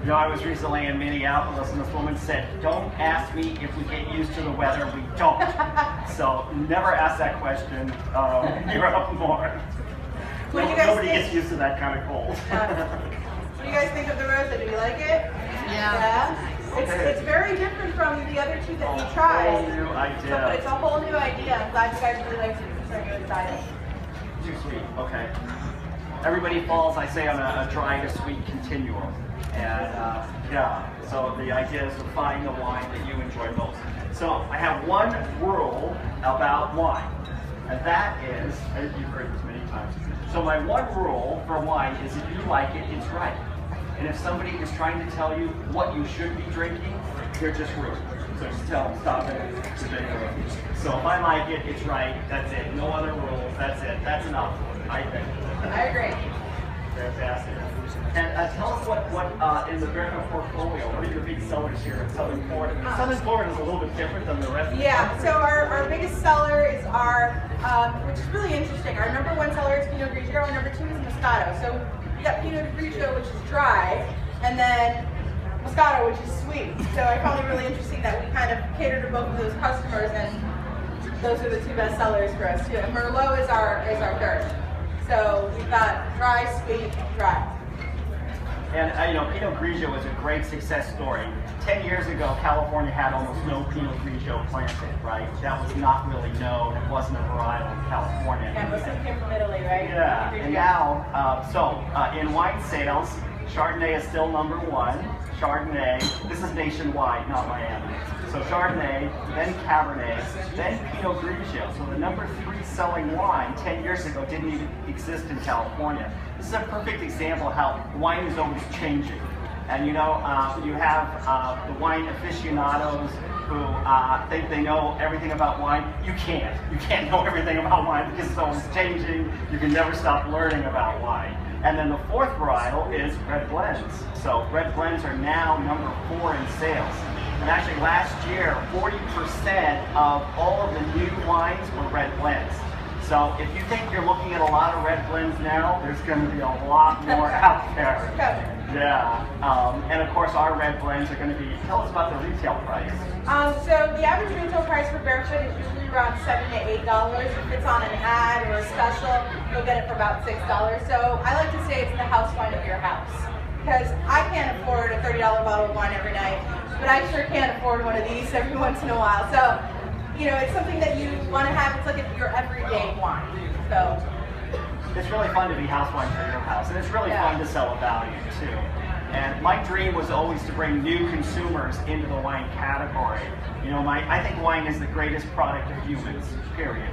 You know, I was recently in Minneapolis and this woman said, "Don't ask me if we get used to the weather. We don't." So never ask that question. You're up more. Nobody gets used to that kind of cold. What do you guys think of the Rosa? Do you like it? Yeah. It's very different from the other two that we tried. It's a whole new idea. But it's a whole new idea. I'm glad you guys really like it. I'm really excited. Too sweet. Okay. Everybody falls, I say, on a dry to sweet continuum. And yeah, so the idea is to find the wine that you enjoy most. So I have one rule about wine, and that is, and you've heard this many times. So my one rule for wine is if you like it, it's right. And if somebody is trying to tell you what you should be drinking, they're just rude. So just tell them, stop it, it's ridiculous. So if I like it, it's right, that's it. No other rules, that's it. That's enough, I think. I agree. Fantastic. And tell us what in the Barefoot portfolio, what are your big sellers here in Southern Florida? Southern Florida is a little bit different than the rest of the country. So our biggest seller is our, which is really interesting, our number one seller is Pinot Grigio, and number two is Moscato. So we got Pinot Grigio, which is dry, and then Moscato, which is sweet. So I found it really interesting that we kind of cater to both of those customers, and those are the two best sellers for us too. And Merlot is our third. So we've got dry, sweet, dry. And you know, Pinot Grigio is a great success story. 10 years ago, California had almost no Pinot Grigio planted, right? That was not really known. It wasn't a varietal in California. And most of them came from Italy, right? Yeah, and now, in wine sales, Chardonnay is still number one. Chardonnay, this is nationwide, not Miami. So Chardonnay, then Cabernet, then Pinot Grigio. So the number 3 selling wine 10 years ago didn't even exist in California. This is a perfect example of how wine is always changing. And you know, you have the wine aficionados who think they know everything about wine. You can't. You can't know everything about wine because it's always changing. You can never stop learning about wine. And then the fourth varietal is red blends. So red blends are now number 4 in sales. And actually last year, 40% of all of the new wines were red blends. So if you think you're looking at a lot of red blends now, there's going to be a lot more out there. Yeah. And of course our red blends are going to be, tell us about the retail price. So the average retail price for Barefoot is usually around $7 to $8. If it's on an ad or a special, you'll get it for about $6. So I like to say it's the house wine of your house. Because I can't afford a $30 bottle of wine every night, but I sure can't afford one of these every once in a while. So, you know, it's something that you want to have. It's like your everyday wine. So it's really fun to be house wine for your house, and it's really fun to sell a value too. And my dream was always to bring new consumers into the wine category. You know, I think wine is the greatest product of humans, period.